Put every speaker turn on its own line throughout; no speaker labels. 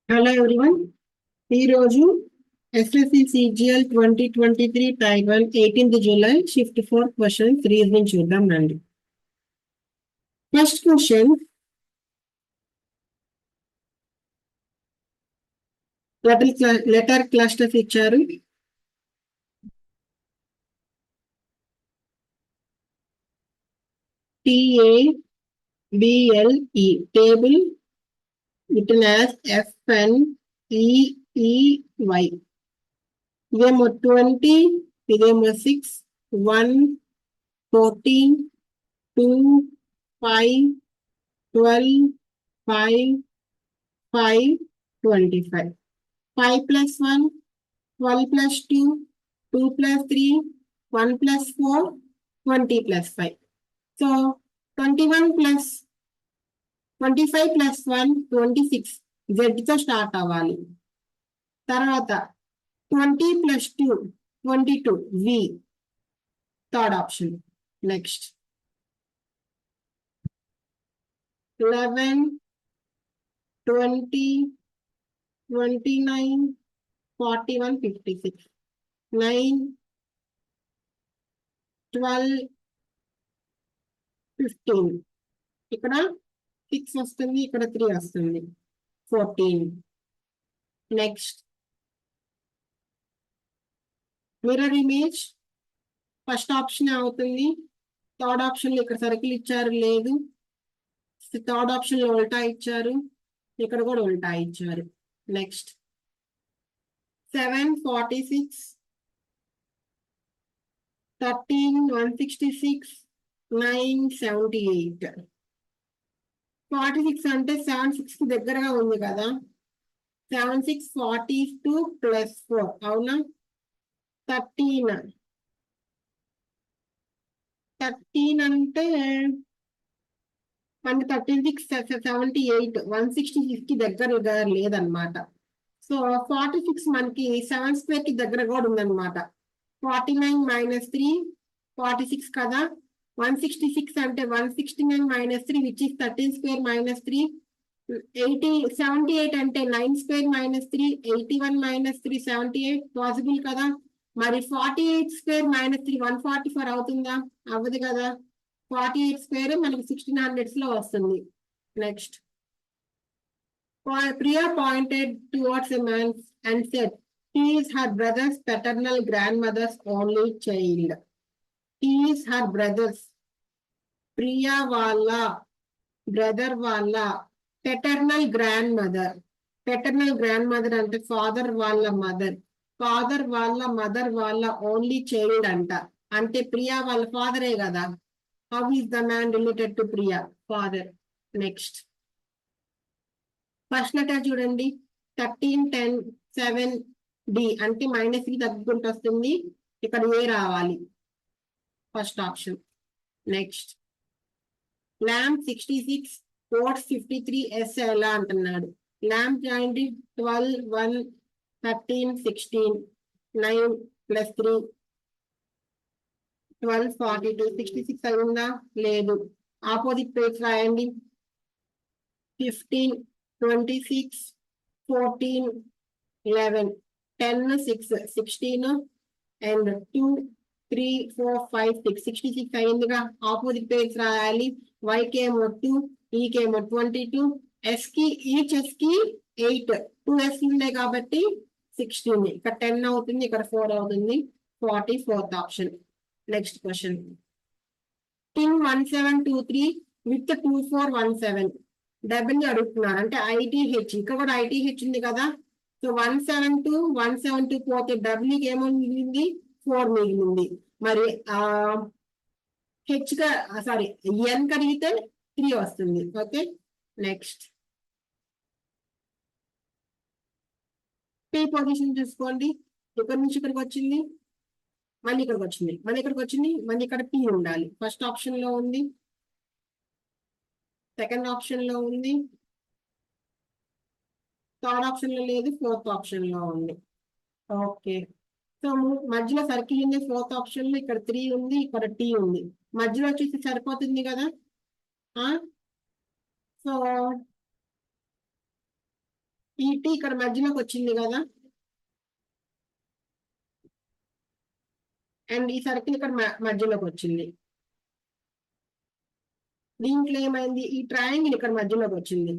Hello everyone. ఈరోజు SSC CGL 2023 type 1 18th July shift 4 questions reasoning చూద్దాం రండి. First question, letter clusters ఇచ్చారు. TABLE table written as FNEEY. ఇదేమో 20, ఇదేమో 6, 1, 14, 2, 5, 12, 5, 5, 25. 5 plus 1, 12 plus 2, 2 plus 3, 1 plus 4, 20 plus 5. So 21 plus 25 plus 1, 26. Z తో start అవ్వాలి. తర్వాత 20 plus 2, 22. V. Third option. Next 11, 20, 29, 41, 56. 9, 12, 15. ఇక్కడ 6 వస్తుంది, ఇక్కడ 3 వస్తుంది. 14. Next mirror image first option అవుతుంది. థర్డ్ ఆప్షన్ లో ఇక్కడ సర్కిల్ ఇచ్చారు, లేదు. థర్డ్ ఆప్షన్ లో ఉల్టా ఇచ్చారు, ఇక్కడ కూడా ఉల్టా ఇచ్చారు. నెక్స్ట్ 7, 46, 13, 166, 9, 78. 46 అంటే 76 కి దగ్గరగా ఉంది కదా. 76, 42 ప్లస్ 4 అవునా. 13 అంటే మనకి 36, 78, 166 కి దగ్గరగా లేదనమాట. సో 46 మనకి 7 స్క్వేర్ కి దగ్గర కూడా ఉందన్నమాట. 49 minus 3, 46 కదా. 166 అంటే 169 minus 3 which is 13 square minus 3. 78 అంటే 9 square minus 3, 81 minus 3, 78 పాసిబుల్ కదా. మరి 48 square minus 3, 144 అవుతుందా? అవ్వదు కదా. 48 స్క్వేర్ మనకి 1600s లో వస్తుంది. Next Priya pointed towards a man and said, he is her brother's paternal grandmother's only child. He is her brother's. Priya వాళ్ళ బ్రదర్ వాళ్ళ paternal grand mother. Paternal grand mother అంటే father వాళ్ళ mother. Father వాళ్ళ mother వాళ్ళ only child అంట. అంటే ప్రియా వాళ్ళ ఫాదరే కదా. How is the man related to Priya? Father. Next first letter చూడండి. 13, 10, 7, D అంటే -3 తగ్గుకుంటూ వస్తుంది. ఇక్కడ ఏ రావాలి, first option. Next lamp 66, coat 53, S ఎలా అంటున్నాడు. ల్యాంప్ జాయింట్ 12, 1, 13, 16, 9 plus 3, 12, 42, 66 అయిందా? లేదు. ఆపోజిట్ ప్లేస్ రాయండి. 15, 26, 14, 11, 10, 6, 16 and 2, 3, 4, 5, 6, 66 అయిందిగా. ఆపోజిట్ ప్లేస్ రాయాలి. Y కేమో 2, E కేమో 22, S కి ఈచ్ S కి 8, 2 S ఉండే కాబట్టి 16. ఇక్కడ 10 అవుతుంది, ఇక్కడ 4 అవుతుంది. 44th option. Next question. PIN 1723 with 2417. డబ్బుని అడుగుతున్నారు అంటే ITH. ఇక్కడ కూడా ITH ఉంది కదా. సో 172, 172 పోతే డబ్ల్యూకి ఏమో మిగిలింది, 4 మిగిలింది. మరి హెచ్ సారీ ఎన్ కడిగితే 3 వస్తుంది. ఓకే. నెక్స్ట్ P పొజిషన్ చూసుకోండి. ఇక్కడ నుంచి ఇక్కడికి వచ్చింది, మళ్ళీ ఇక్కడికి వచ్చింది, మళ్ళీ ఇక్కడికి వచ్చింది, మళ్ళీ ఇక్కడ P ఉండాలి. ఫస్ట్ ఆప్షన్ లో ఉంది, సెకండ్ ఆప్షన్ లో ఉంది, థర్డ్ ఆప్షన్ లో లేదు, ఫోర్త్ ఆప్షన్ లో ఉంది. ఓకే. సో మధ్యలో సర్కిల్ ఉంది, ఫోర్త్ ఆప్షన్ లో. ఇక్కడ 3 ఉంది, ఇక్కడ T ఉంది. మధ్యలో వచ్చేసి సరిపోతుంది కదా. సో ఈ టీ ఇక్కడ మధ్యలోకి వచ్చింది కదా, అండ్ ఈ సర్కిల్ ఇక్కడ మధ్యలోకి వచ్చింది. దీంట్లో ఏమైంది, ఈ ట్రయాంగిల్ ఇక్కడ మధ్యలోకి వచ్చింది.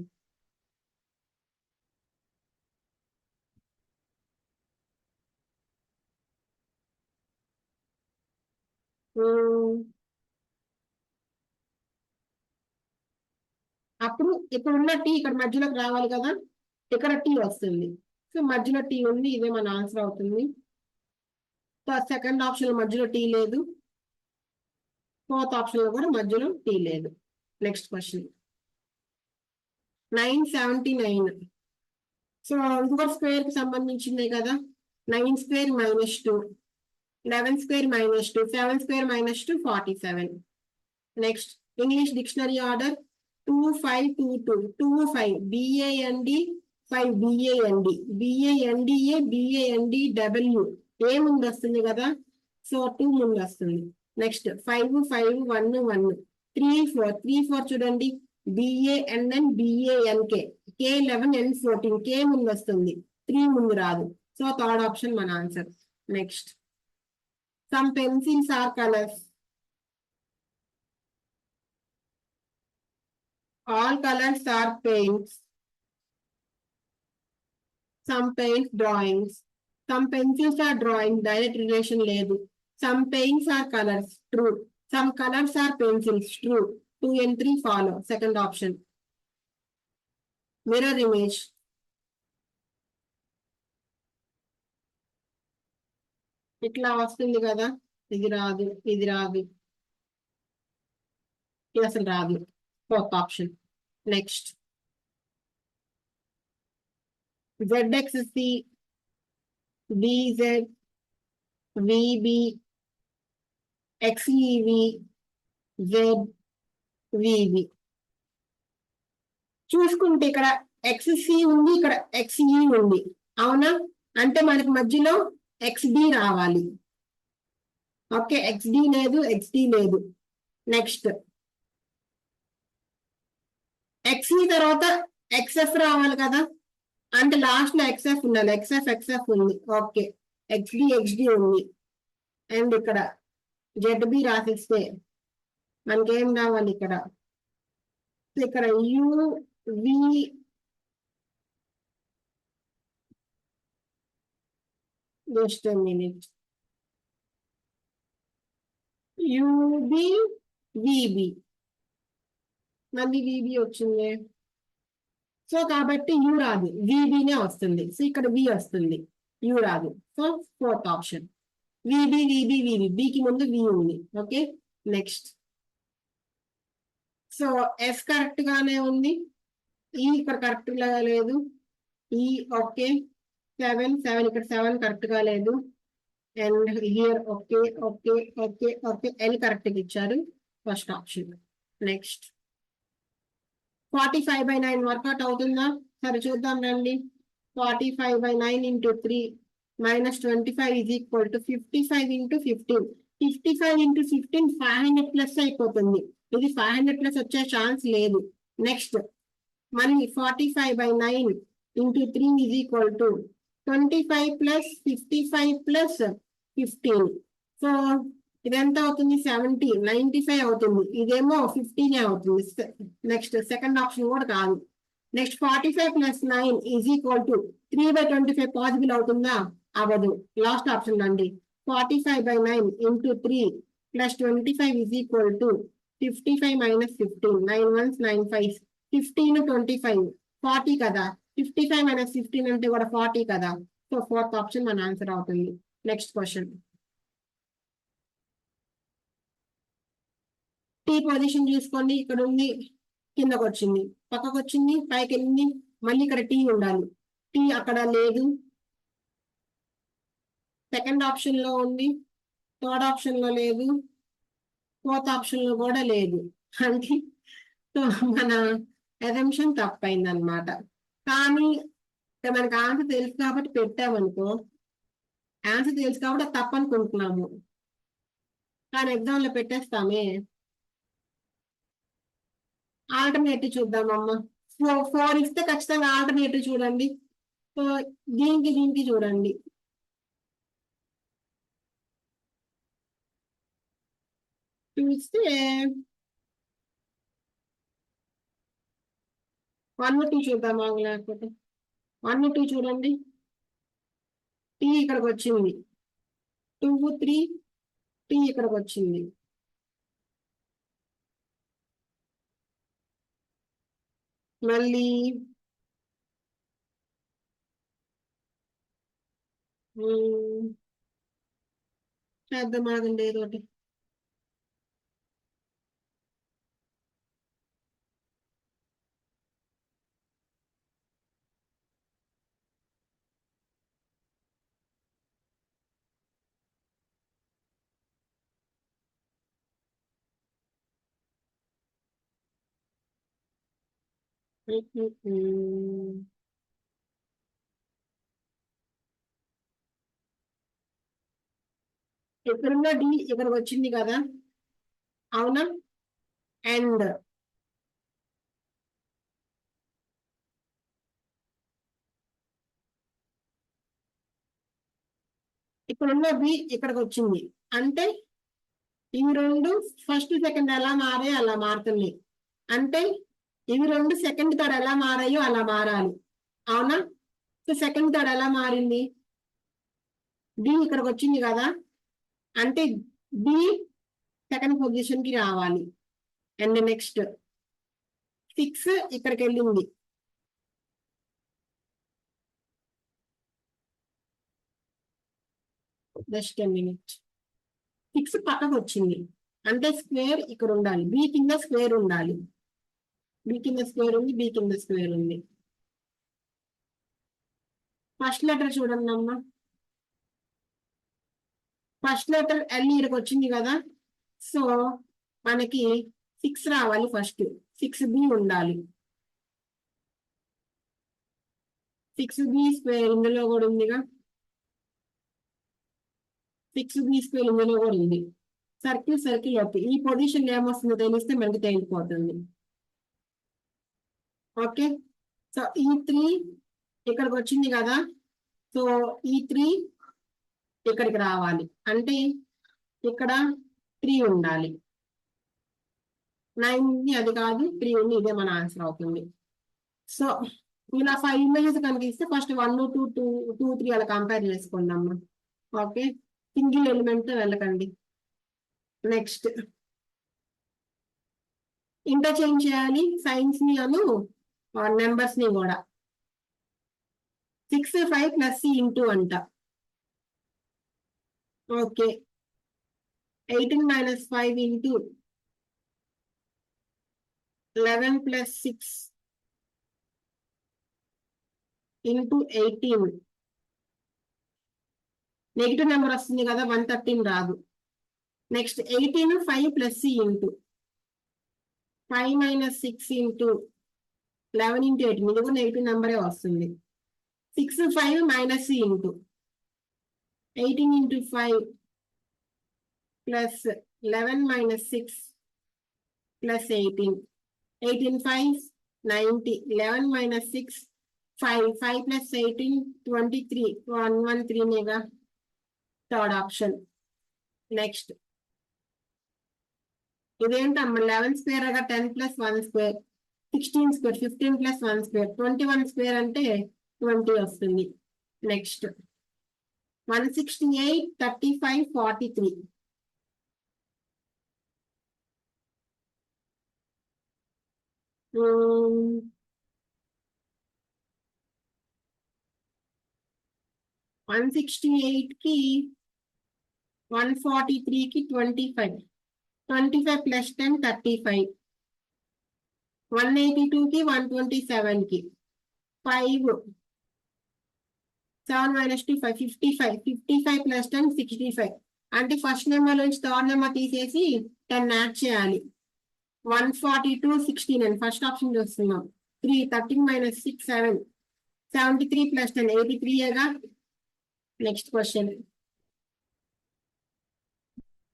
అప్పుడు ఇక్కడ ఉన్న టీ ఇక్కడ మధ్యలోకి రావాలి కదా, ఇక్కడ టీ వస్తుంది. సో మధ్యలో టీ ఉంది, ఇదే మన ఆన్సర్ అవుతుంది. సెకండ్ ఆప్షన్ మధ్యలో టీ లేదు, ఫోర్త్ ఆప్షన్ లో కూడా మధ్యలో టీ లేదు. Next question 979. సో ఇంకొక స్క్వేర్ కి సంబంధించిందే కదా, 9 square -2, 11 square -2, 7 square -2, 47. Next English dictionary order 2522, 25 BAND 5 BAND, BANDA BANDW ఏముంది వస్తుంది కదా, సో 2 ముందు వస్తుంది. నెక్స్ట్ 5 5 1 1, 3 4 3 4 చూడండి, BANN BANK, K11 N14, K ముందు వస్తుంది, 3 ముందు రాదు. సో థర్డ్ ఆప్షన్ మన answer. Next some pencils are colours. All colors are paints. Some paints drawings. Some pencils are drawing, direct relation లేదు. Some paints are colors, true. Some colors are pencils, true. 2 and 3 follow, second option. Mirror image. ఇట్లా వస్తుంది కదా, ఇది రాదు, ఇది రాదు, ఇది అసలు రాదు. Fourth option. Next ZXC, BZ, VB, XEV, Z, VB. చూసుకుంటే ఇక్కడ XC ఉంది, ఇక్కడ XE ఉంది, అవునా? అంటే మనకి మధ్యలో XD రావాలి. ఓకే, XD లేదు, XD లేదు. నెక్స్ట్ XE తర్వాత XF రావాలి కదా, అంటే లాస్ట్ లో XF ఉండాలి. XF ఉంది, ఓకే. XD ఉంది, అండ్ ఇక్కడ ZB రాసిస్తే మనకేం రావాలి, ఇక్కడ UV, just minute, UB VB, మళ్ళీ VB వచ్చింది. సో కాబట్టి U రాదు, VBనే వస్తుంది. సో ఇక్కడ V వస్తుంది, U రాదు. So fourth option VB VB, బికి ముందు V ఉంది. Okay, next so S correct గానే ఉంది, E ఇక్కడ కరెక్ట్ గా లేదు, E ఓకే. 7 ఇక్కడ 7 కరెక్ట్ గా లేదు, and here okay okay okay okay, L correct గా ఇచ్చారు, ఫస్ట్ ఆప్షన్. నెక్స్ట్ 45/9 వర్కౌట్ అవుతుందా? సరే చూద్దాం రండి. 45/9 into 3 minus 25 is equal to 55 into 15. 55 into 15 500 plus అయిపోతుంది. ఇది 500 ప్లస్ వచ్చే ఛాన్స్ లేదు. నెక్స్ట్ మళ్ళీ 45/9 into 3 is equal to 25 plus 55 plus 15. So ఇదెంత అవుతుంది? 70, 95 అవుతుంది. ఇదేమో 15 అవుతుంది. నెక్స్ట్ సెకండ్ ఆప్షన్ కూడా కాదు. Next 45 plus 9 is equal to 3/25 possible అవుతుందా? అవ్వదు. లాస్ట్ ఆప్షన్ అండి. 45/9 into 3 plus 25 is equal to 55 minus 15. 9 1s 9 5s 15 25 40 కదా. 55 minus 15 అంటే కూడా 40 కదా. సో ఫోర్త్ ఆప్షన్ మన ఆన్సర్ అవుతుంది. Next question. టీ పొజిషన్ చూసుకోండి. ఇక్కడ ఉంది, కిందకు వచ్చింది, పక్కకు వచ్చింది, పైకి వెళ్ళింది, మళ్ళీ ఇక్కడ టీ ఉండాలి. టీ అక్కడ లేదు. సెకండ్ ఆప్షన్ లో ఉంది, థర్డ్ ఆప్షన్ లో లేదు, ఫోర్త్ ఆప్షన్ లో కూడా లేదు. అంటే మన అజంప్షన్ తప్పైంది అనమాట. కానీ మనకు ఆన్సర్ తెలుసు కాబట్టి పెట్టామనుకో, ఆన్సర్ తెలుసు కాబట్టి తప్పనుకుంటున్నాము, కానీ ఎగ్జామ్ లో పెట్టేస్తామే. ఆల్టర్నేటివ్ చూద్దామమ్మా. 4 ఇస్తే ఖచ్చితంగా ఆల్టర్నేటివ్ చూడండి. సో దీనికి చూడండి, చూస్తే 1 2 చూద్దామా, లేకపోతే 1 2 చూడండి, టీ ఇక్కడికి వచ్చింది, 2 3 టీ ఇక్కడికి వచ్చింది, మళ్ళీ చేద్దాం ఆగండి ఏదో ఒకటి. ఎక్కడున్న డి ఇక్కడికి వచ్చింది కదా, అవునా? అండ్ ఇక్కడున్న బి ఇక్కడికి వచ్చింది అంటే ఇవి రెండు ఫస్ట్ సెకండ్ ఎలా మారాయో అలా మారుతుంది, అంటే ఇవి రెండు సెకండ్ థర్డ్ ఎలా మారాయో అలా మారాలి, అవునా? సో సెకండ్ థర్డ్ ఎలా మారింది, డి ఇక్కడికి వచ్చింది కదా, అంటే బి సెకండ్ పొజిషన్ కి రావాలి. అండ్ నెక్స్ట్ 6 ఇక్కడికి వెళ్ళింది, జస్ట్ మినిట్, 6 పక్కకు వచ్చింది అంటే స్క్వేర్ ఇక్కడ ఉండాలి, బి కింద స్క్వేర్ ఉండాలి, బి కింద స్క్వేర్ ఉంది, బి కింద స్క్వేర్ ఉంది. ఫస్ట్ లెటర్ చూడండి అమ్మా, ఫస్ట్ లెటర్ ఎల్ ఇక్కడికి వచ్చింది కదా, సో మనకి 6 రావాలి, ఫస్ట్ 6b ఉండాలి, 6b స్క్వేర్ ఇందులో కూడా ఉందిగా, 6b స్క్వేర్ ఇందులో కూడా ఉంది. సర్కిల్ సర్కిల్ ఓకే, ఈ పొజిషన్ ఏమొస్తుందో తెలిస్తే మనకి తెలిసిపోతుంది. ఓకే, సో ఈ 3 ఇక్కడికి వచ్చింది కదా, సో ఈ 3 ఇక్కడికి రావాలి అంటే ఇక్కడ 3 ఉండాలి, 9 ఉంది అది కాదు, 3 ఉంది, ఇదే మన ఆన్సర్ అవుతుంది. సో ఇలా 5 ఇమేజెస్ కనిపిస్తే ఫస్ట్ 1 2 2 2 3 అలా కంపేర్ చేసుకుందాం. ఓకే, సింగిల్ ఎలిమెంట్ వెళ్ళకండి. నెక్స్ట్ ఇంటర్చేంజ్ చేయాలి సైన్స్ ని అను నెంబర్స్ ని కూడా. 6 5 ప్లస్ సి ఇంటూ అంట. Okay, 18 minus 5 into 11 plus 6 into 18. Negative number వస్తుంది కదా, 113 రాదు. Next 18 5 plus c into 5 minus 6 into 11 into 18, ఇది కూడా నెగిటివ్ నెంబరే వస్తుంది. 6 5 minus c into 18 into 5 plus 11 minus 6 plus 18. 18 5 90, 11 minus 6 5, 5 plus 18 23, 113 నేగా థర్డ్ ఆప్షన్. నెక్స్ట్ ఇదేంటమ్మా 11 స్క్వేర్ అగా, 10 plus 1 square 16 square, 15 plus 1 square 21 square అంటే 20 వస్తుంది. నెక్స్ట్ 168 35 43. Hmm. 168 కి 143 కి 25, 25 ప్లస్ 10 35, 182 కి 127 కి 5, 7 మైనస్ 2 5, 55, 55 ప్లస్ 10 65. అంటే ఫస్ట్ నెంబర్ నుంచి థర్డ్ నెంబర్ తీసేసి 10 యాడ్ చేయాలి. 142 69 ఫస్ట్ ఆప్షన్ చూస్తున్నాం. 3 13 మైనస్ 6 7, 73 ప్లస్ 10 83 ఏగా. Next question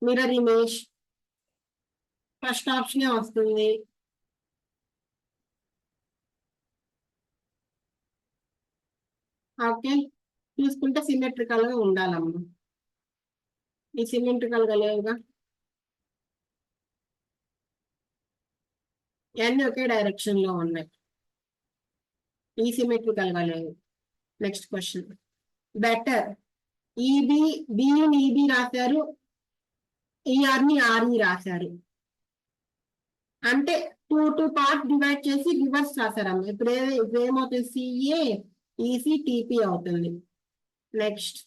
mirror image, first option వస్తుంది. ఓకే, చూసుకుంటే సిమెట్రికల్ గా ఉండాలమ్మా. ఈ సిమెట్రికల్ గా లేవుగా, అన్ని ఒకే డైరెక్షన్ లో ఉన్నాయి. ఈ సిమెట్రికల్ గా లేవు. నెక్స్ట్ క్వశ్చన్, బెటర్ ఈబి బిని ఈబి రాశారు, ఈఆర్ ని ఆర్ఈ రాశారు, అంటే టూ పార్ట్ డివైడ్ చేసి రివర్స్ రాశారమ్మ. ఇప్పుడు ఏమవుతుంది, సిఏ ఈసీ టీపీ అవుతుంది. Next,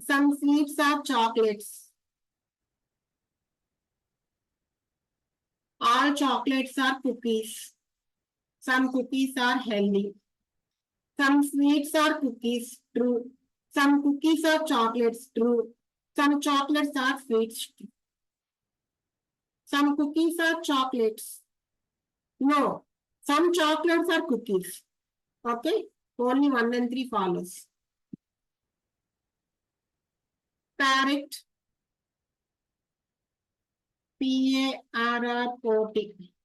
some sweets are chocolates. All chocolates are cookies. Some cookies are healthy. Some sweets are cookies, true. Some cookies are chocolates, true. Some chocolates are sweets. Some cookies are chocolates. No, some chocolates are cookies. Okay, only 1 and 3 follows. Parrot, PARROT,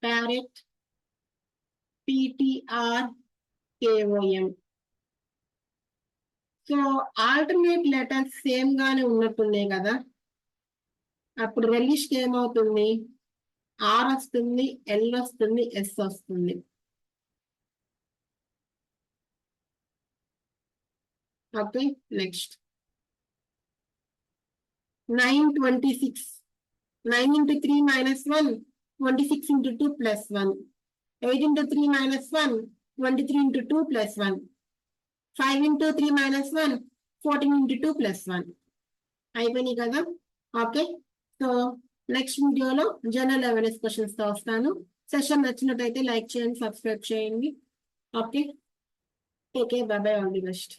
parrot, PTRKOM. So alternate letters same గానే ఉన్నట్టున్నాయి కదా, అప్పుడు relish ఏమవుతుంది, are వస్తుంది, L వస్తుంది, yes వస్తుంది. Okay, next 926. 9 into 3 minus 1, 26 into 2 plus 1. 8 into 3 minus 1, 23 into 2 plus 1. 5 into 3 minus 1, 14 into 2 plus 1. అయిపోయినాయి కదా. ఓకే, సో నెక్స్ట్ వీడియోలో జనరల్ అవేర్నెస్ క్వశ్చన్స్ తో వస్తాను. సెషన్ నచ్చినట్టయితే లైక్ చేయండి, సబ్స్క్రైబ్ చేయండి. Okay, take care, by by, all the best.